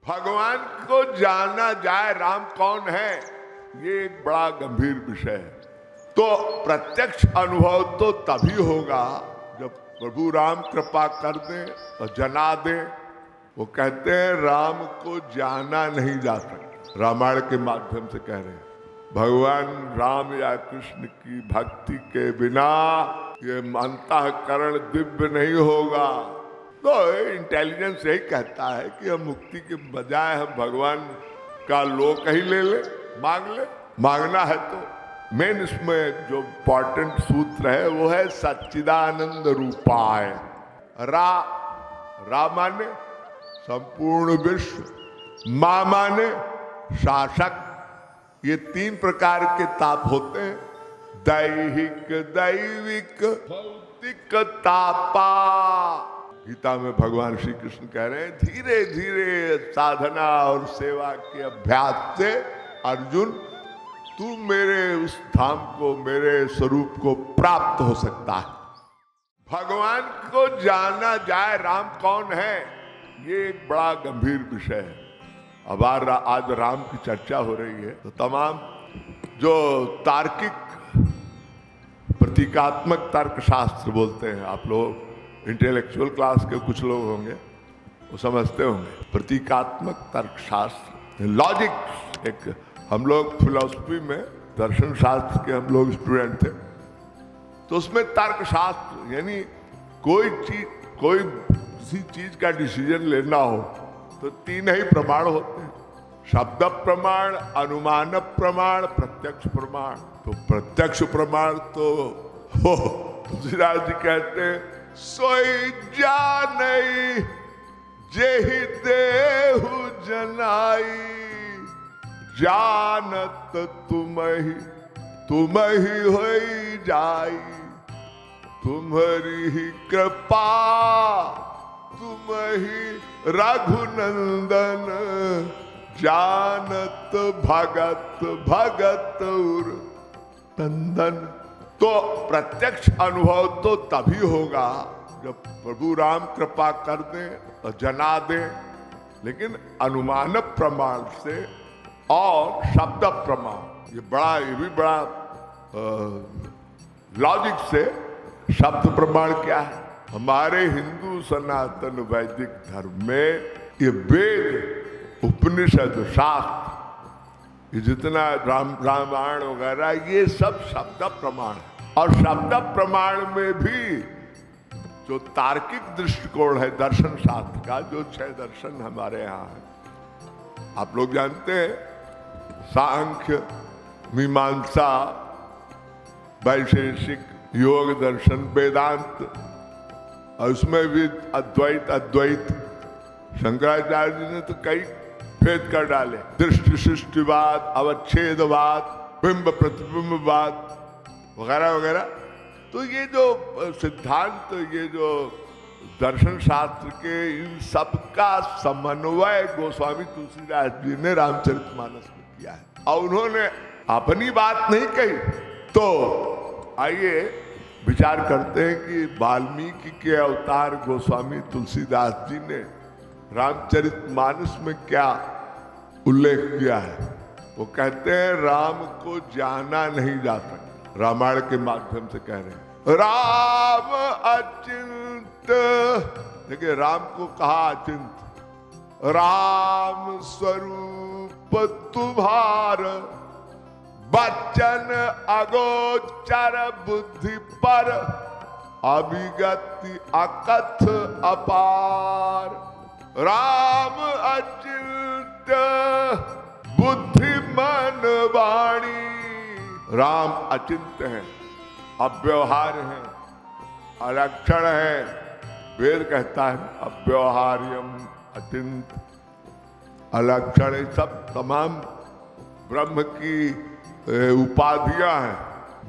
भगवान को जाना जाए राम कौन है, ये एक बड़ा गंभीर विषय है। तो प्रत्यक्ष अनुभव तो तभी होगा जब प्रभु राम कृपा कर दे और जना दे। वो कहते हैं राम को जाना नहीं जा सकता, रामायण के माध्यम से कह रहे हैं। भगवान राम या कृष्ण की भक्ति के बिना ये अंतःकरण दिव्य नहीं होगा। तो इंटेलिजेंस यही कहता है कि हम मुक्ति के बजाय हम भगवान का लोक ही ले ले, मांग ले। मांगना है तो मेन इसमें जो इम्पोर्टेंट सूत्र है वो है सच्चिदानंद रूपाय। रा माने संपूर्ण विश्व, मा माने शासक। ये तीन प्रकार के ताप होते हैं, दैहिक, दैविक, भौतिक तापा। गीता में भगवान श्री कृष्ण कह रहे हैं धीरे धीरे साधना और सेवा के अभ्यास से अर्जुन तू मेरे उस धाम को, मेरे स्वरूप को प्राप्त हो सकता है। भगवान को जाना जाए राम कौन है, ये एक बड़ा गंभीर विषय है। अब आज राम की चर्चा हो रही है तो तमाम जो तार्किक प्रतीकात्मक तर्कशास्त्र बोलते हैं, आप लोग इंटेलेक्चुअल क्लास के कुछ लोग होंगे वो समझते होंगे। प्रतीकात्मक तर्कशास्त्र, लॉजिक। एक हम लोग फिलॉसफी में दर्शन शास्त्र के हम लोग स्टूडेंट थे, तो उसमें तर्कशास्त्र यानी कोई किसी चीज का डिसीजन लेना हो तो तीन ही प्रमाण होते हैं, शब्द प्रमाण, अनुमान प्रमाण, प्रत्यक्ष प्रमाण। तो प्रत्यक्ष प्रमाण तो तुलसीदास जी कहते हैं सोई जानई जेहि देहु जनाई, जानत तुम्हि होई जाई, तुम्हारी ही कृपा तुम्हि रघुनंदन, जानत भगत भगत उर नंदन। तो प्रत्यक्ष अनुभव तो तभी होगा जब प्रभु राम कृपा कर दे और जना दे। लेकिन अनुमान प्रमाण से और शब्द प्रमाण, ये भी बड़ा लॉजिक से। शब्द प्रमाण क्या है? हमारे हिंदू सनातन वैदिक धर्म में ये वेद, उपनिषद, शास्त्र, ये जितना रामायण वगैरह ये सब शब्द प्रमाण है। और शब्द प्रमाण में भी जो तार्किक दृष्टिकोण है दर्शन शास्त्र का, जो 6 दर्शन हमारे यहाँ है, आप लोग जानते हैं सांख्य, मीमांसा, वैशेषिक, योग दर्शन, वेदांत, और उसमें भी अद्वैत। शंकराचार्य जी ने तो कई भेद कर डाले, दृष्टि सृष्टिवाद, अवच्छेदवाद, बिंब प्रतिबिंबवाद वगैरह वगैरह। तो ये जो सिद्धांत, ये जो दर्शन शास्त्र के, इन सब का समन्वय गोस्वामी तुलसीदास जी ने रामचरितमानस में किया है। और उन्होंने अपनी बात नहीं कही। तो आइए विचार करते हैं कि वाल्मीकि के अवतार गोस्वामी तुलसीदास जी ने रामचरितमानस में क्या उल्लेख किया है। वो कहते हैं राम को जाना नहीं जा सकता, रामायण के माध्यम से कह रहे हैं। राम अचिंत, देखिए राम को कहा अचिंत। राम स्वरूप तुम्हार, बचन अगोचर बुद्धि पर, अभिगति अकथ अपार। राम अचिंत बुद्धि मन वाणी। राम अचिंत है, अव्यवहार है, अलक्षण है। वेद कहता है अव्यवहार्यम, अचिंत, अलक्षण, सब तमाम ब्रह्म की उपाधियां हैं।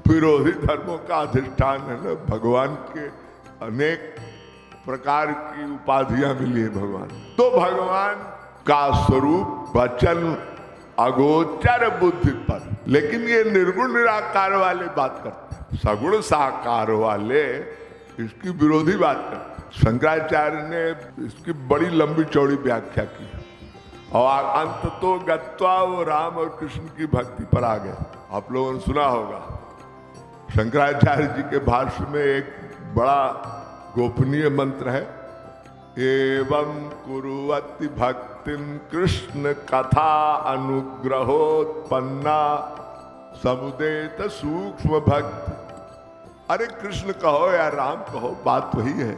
विरोधी धर्मों का अधिष्ठान है ना, भगवान के अनेक प्रकार की उपाधियां मिली है भगवान। तो भगवान का स्वरूप वचन अगोचर बुद्धि पर। लेकिन ये निर्गुण निराकार वाले बात करते हैं, सगुण साकार वाले इसकी विरोधी बात करते हैं। शंकराचार्य ने इसकी बड़ी लंबी चौड़ी व्याख्या की है। और अंत तो गत्वा वो राम और कृष्ण की भक्ति पर आ गए। आप लोगों ने सुना होगा शंकराचार्य जी के भाष्य में एक बड़ा गोपनीय मंत्र है, एवं कुरुवति भक्तिम कृष्ण कथा अनुग्रहोत्पन्ना समुदेत सूक्ष्म भक्ति। अरे कृष्ण कहो या राम कहो, बात वही है।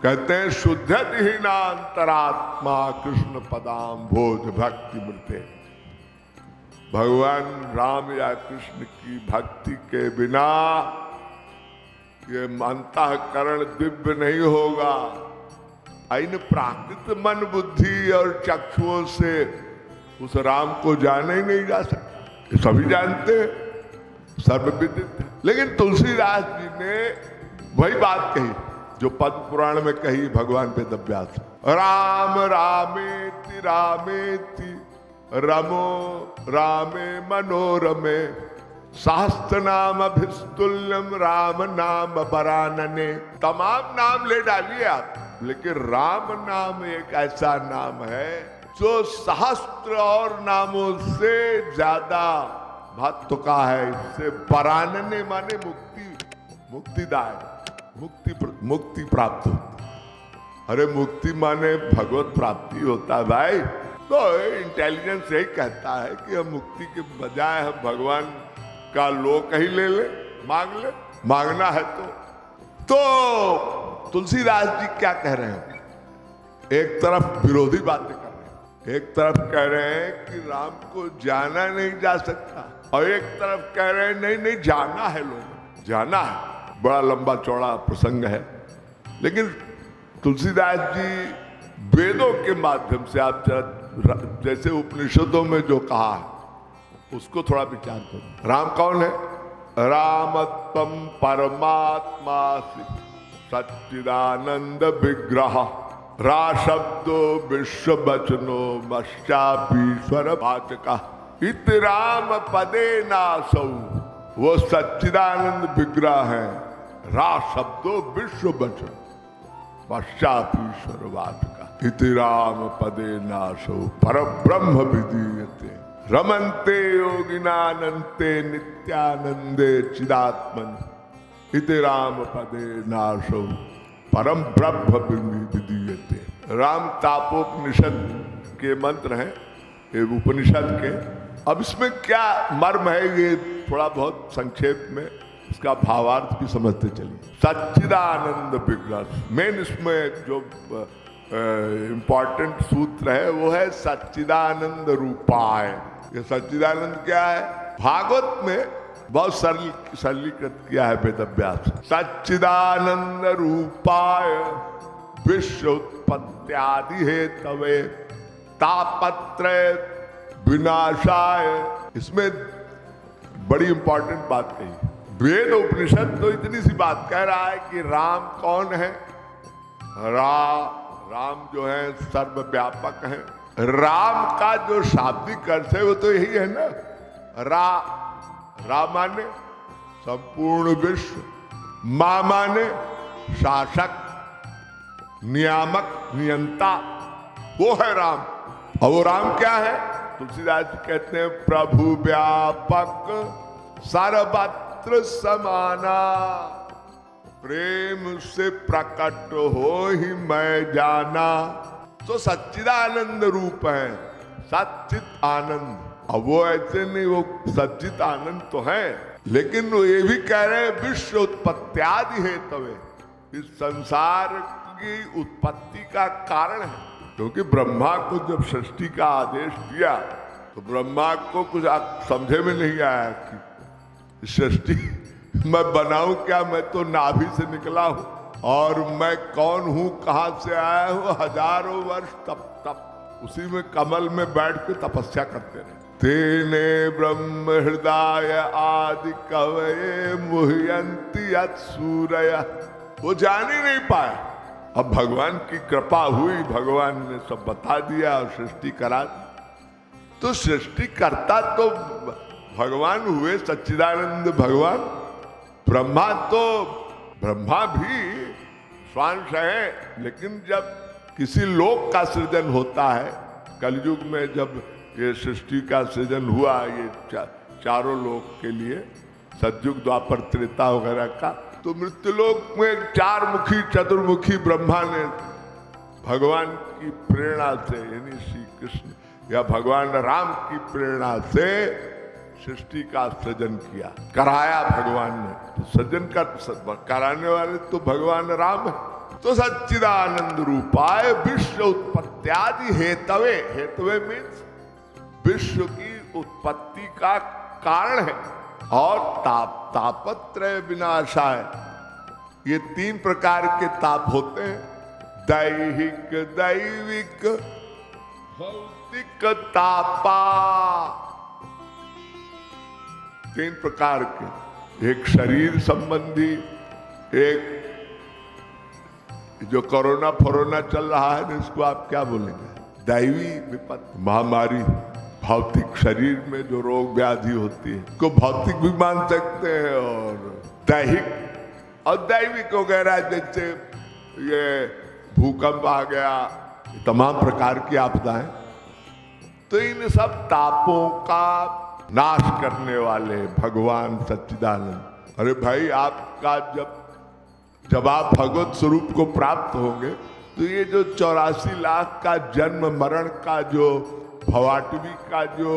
कहते हैं शुद्धति ही नान्तरात्मा कृष्ण पदाम भोज भक्ति मृते। भगवान राम या कृष्ण की भक्ति के बिना ये अंतःकरण दिव्य नहीं होगा। इन प्राकृत मन बुद्धि और चक्षुओं से उस राम को जाना ही नहीं जा सकता, ये सभी जानते हैं, सर्वविदित है। लेकिन तुलसीदास जी ने वही बात कही जो पद्म पुराण में कही भगवान वेदव्यास, राम रामेति रामेति रमो रामे मनोरमे सहस्त्र नाम अभिस्तुल्यम राम नाम बरानने। तमाम नाम ले डालिए आप, लेकिन राम नाम एक ऐसा नाम है जो सहस्त्र और नामों से ज्यादा महत्व का है। इससे बरानने माने मुक्तिदायक, मुक्ति प्राप्त होती। अरे मुक्ति माने भगवत प्राप्ति होता है भाई। तो इंटेलिजेंस यही कहता है कि हम मुक्ति के बजाय हम भगवान का लोक ही ले ले, मांग ले, मांगना है तो तुलसीदास जी क्या कह रहे हैं? एक तरफ विरोधी बातें कर रहे हैं, एक तरफ कह रहे हैं कि राम को जाना नहीं जा सकता, और एक तरफ कह रहे हैं नहीं जाना है, लोग जाना है। बड़ा लंबा चौड़ा प्रसंग है, लेकिन तुलसीदास जी वेदों के माध्यम से आप जैसे उपनिषदों में जो कहा है उसको थोड़ा विचार करो। राम कौन है? रामत्वम परमात्मा सच्चिदानंद विग्रह रा शब्दो विश्व वचनो मश्चापीश्वर वाचका इत राम पदे नासौ। वो सच्चिदानंद विग्रह है, रा शब्दो विश्व वचन पश्चापीश्वर वाचका इति राम पदे नासौ पर ब्रह्म विदीयते रमन्ते योगिनानन्ते नित्यानंदे चिदात्मन इति राम पदे नासौ परम ब्रह्म विदीयते। राम तापोपनिषद के मंत्र हैं, ये उपनिषद के। अब इसमें क्या मर्म है ये थोड़ा बहुत संक्षेप में इसका भावार्थ भी समझते चलिए। सच्चिदानंद विग्रह मेन इसमें जो इम्पॉर्टेंट सूत्र है वो है सच्चिदानंद रूपाय। ये सच्चिदानंद क्या है? भागवत में बहुत सरलीकृत किया है वेदव्यास। सच्चिदानंद रूपाय विश्व उत्पत्त्यादि हेतवे तापत्रय विनाशाय। इसमें बड़ी इंपॉर्टेंट बात कही। वेद उपनिषद तो इतनी सी बात कह रहा है कि राम कौन है। राम जो है सर्वव्यापक है। राम का जो शाब्दिक अर्थ है वो तो यही है ना, रा माने संपूर्ण विश्व, मा माने शासक, नियामक, नियंता, वो है राम। और वो राम क्या है? तुलसीदास जी कहते हैं प्रभु व्यापक सर्वत्र समाना प्रेम से प्रकट हो ही मैं जाना। तो सच्चिदानंद रूप है, सच्चित आनंद। अब वो ऐसे नहीं, वो सच्चित आनंद तो है, लेकिन वो ये भी कह रहे हैं विश्व उत्पत्त्यादि हेतवे, इस संसार की उत्पत्ति का कारण है। क्योंकि ब्रह्मा को जब सृष्टि का आदेश दिया तो ब्रह्मा को कुछ समझे में नहीं आया कि सृष्टि मैं बनाऊं क्या, मैं तो नाभि से निकला हूं और मैं कौन हूं, कहां से आया हूं। हजारों वर्ष तप उसी में कमल में बैठ के तपस्या करते रहे। तेने ब्रह्म हृदय आदि कवये मुह्यंति यत् सूरय। वो जान ही नहीं पाए। अब भगवान की कृपा हुई, भगवान ने सब बता दिया और सृष्टि करा दी। तो सृष्टि करता तो भगवान हुए, सच्चिदानंद भगवान। ब्रह्मा भी स्वांश है, लेकिन जब किसी लोक का सृजन होता है कलयुग में जब ये सृष्टि का सृजन हुआ, ये चारों लोक के लिए, सतयुग द्वापर त्रेता वगैरह का, तो मृत्युलोक में चार मुखी चतुर्मुखी ब्रह्मा ने भगवान की प्रेरणा से, यानी श्री कृष्ण या भगवान राम की प्रेरणा से सृष्टि का सृजन किया, कराया भगवान ने। तो सृजन कराने वाले तो भगवान राम है। तो सच्चिदानंद रूपाय विश्व उत्पत्त्यादि हेतवे, हेतवे मीन्स विश्व की उत्पत्ति का कारण है, और तापत्रय विनाशाय, ये तीन प्रकार के ताप होते हैं, दैहिक, दैविक, भौतिक तापा, तीन प्रकार के। एक शरीर संबंधी, एक जो कोरोना फोरोना चल रहा है, इसको आप क्या बोलेंगे, दैवी विपत्ति, महामारी, भौतिक शरीर में जो रोग व्याधि होती है को भौतिक भी मान सकते हैं, और दैहिक और दैविक वगैरह, जैसे ये भूकंप आ गया, तमाम प्रकार की आपदाएं। तो इन सब तापों का नाश करने वाले भगवान सच्चिदानंद। अरे भाई, आपका जब आप भगवत स्वरूप को प्राप्त होंगे तो ये जो 84 लाख का जन्म मरण का जो भवाटवी का जो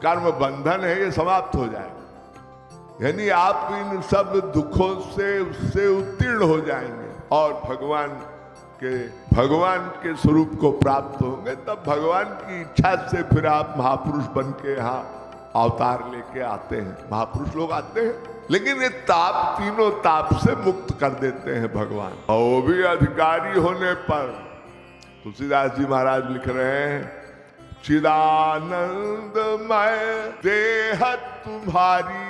कर्म बंधन है, ये समाप्त हो जाएगा। यानी आप इन सब दुखों से उससे उत्तीर्ण हो जाएंगे और भगवान के स्वरूप को प्राप्त होंगे। तब भगवान की इच्छा से फिर आप महापुरुष बन के यहाँ अवतार लेके आते हैं। महापुरुष लोग आते हैं, लेकिन ये ताप, तीनों ताप से मुक्त कर देते हैं भगवान। और वो भी अधिकारी होने पर, तुलसीदास जी महाराज लिख रहे हैं, चिदानंदमय देह तुम्हारी,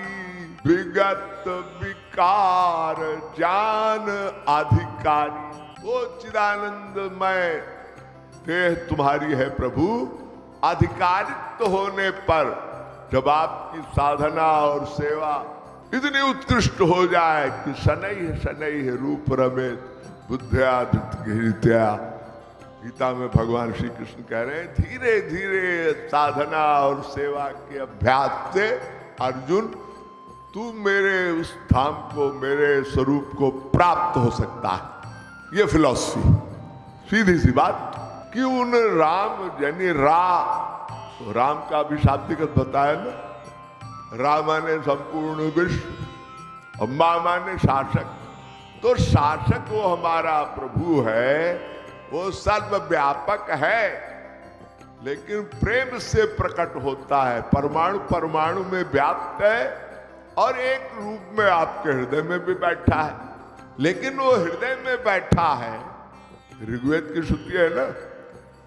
विगत विकार जान अधिकारी। वो चिदानंदमय देह तुम्हारी है प्रभु, अधिकारित्व होने पर जब आपकी साधना और सेवा इतनी उत्कृष्ट हो जाए कि शनैः रूप रमेत बुद्ध्या धृतगृहीत्या। गीता में भगवान श्री कृष्ण कह रहे हैं, धीरे धीरे साधना और सेवा के अभ्यास से अर्जुन, तू मेरे उस धाम को, मेरे स्वरूप को प्राप्त हो सकता है। ये फिलॉसफी, सीधी सी बात कि उन राम, यानी राम का भी शाब्दिक बताया ना, रा माने संपूर्ण विश्व और मां माने शासक। तो शासक वो हमारा प्रभु है, वो सर्वव्यापक है, लेकिन प्रेम से प्रकट होता है, परमाणु परमाणु में व्याप्त है और एक रूप में आपके हृदय में भी बैठा है। लेकिन वो हृदय में बैठा है, ऋग्वेद की श्रुति है ना,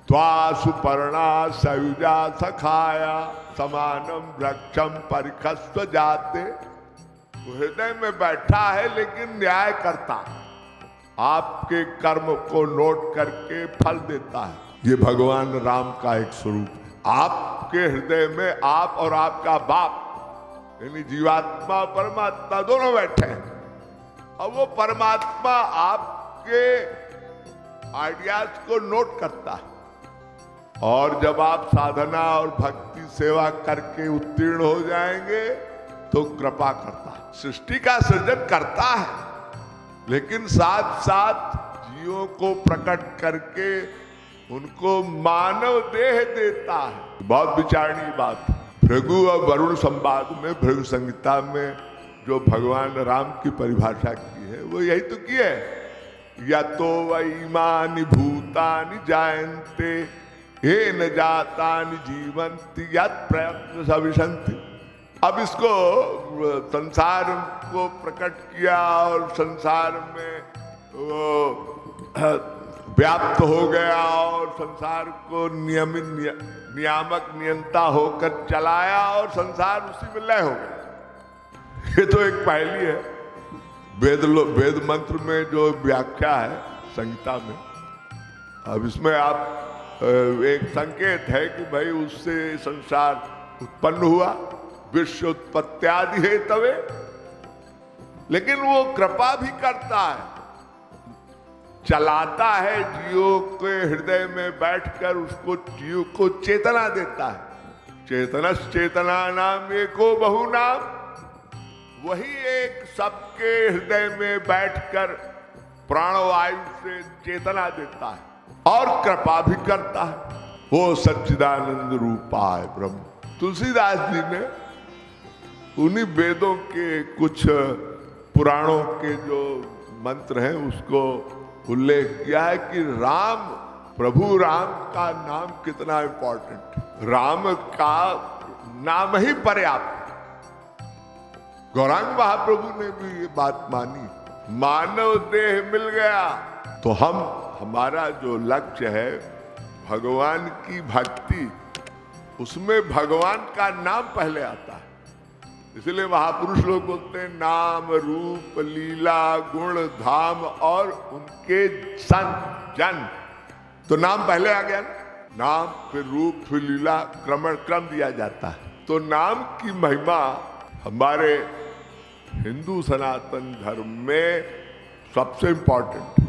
त्वा सुपर्णा सयुजा सखाया समानम वृक्षम परिखस्व जाते। वो हृदय में बैठा है, लेकिन न्याय करता है, आपके कर्म को नोट करके फल देता है। ये भगवान राम का एक स्वरूप है। आपके हृदय में आप और आपका बाप, यानी जीवात्मा परमात्मा दोनों बैठे हैं, और वो परमात्मा आपके आइडियाज को नोट करता है। और जब आप साधना और भक्ति सेवा करके उत्तीर्ण हो जाएंगे तो कृपा करता है, सृष्टि का सृजन करता है, लेकिन साथ साथ जीवों को प्रकट करके उनको मानव देह देता है। बहुत विचारणीय बात। भृगु और वरुण संवाद में, भृगु संहिता में जो भगवान राम की परिभाषा की है, वो यही तो की है, या तो वैमानि भूतानि जायन्ते ये न जातानि जीवन्ति यत् प्रयत्न सविशन्ति। अब इसको संसार को प्रकट किया और संसार में वो व्याप्त हो गया और संसार को नियामक नियंता होकर चलाया और संसार उसी में लय हो गया। ये तो एक पहली है। वेद मंत्र में जो व्याख्या है संहिता में, अब इसमें आप एक संकेत है कि भाई उससे संसार उत्पन्न हुआ, विश्व उत्पत्त्यादि हेतवे, लेकिन वो कृपा भी करता है। चलाता है, जीवों के हृदय में बैठकर उसको जीव को चेतना देता है। चेतनस चेतना नाम एको बहु नाम, वही एक सबके हृदय में बैठकर प्राणवायु से चेतना देता है और कृपा भी करता है। वो सच्चिदानंद रूपा है ब्रह्म। तुलसीदास जी ने उन्हीं वेदों के कुछ पुराणों के जो मंत्र हैं उसको उल्लेख किया है कि राम, प्रभु राम का नाम कितना इंपॉर्टेंट। राम का नाम ही पर्याप्त। गौरांग महाप्रभु ने भी ये बात मानी। मानव देह मिल गया तो हमारा जो लक्ष्य है भगवान की भक्ति, उसमें भगवान का नाम पहले आता है। इसलिए महापुरुष लोग बोलते हैं नाम रूप लीला गुण धाम और उनके संत जन। तो नाम पहले आ गया, नाम फिर रूप फिर लीला, क्रम दिया जाता है। तो नाम की महिमा हमारे हिंदू सनातन धर्म में सबसे इंपॉर्टेंट।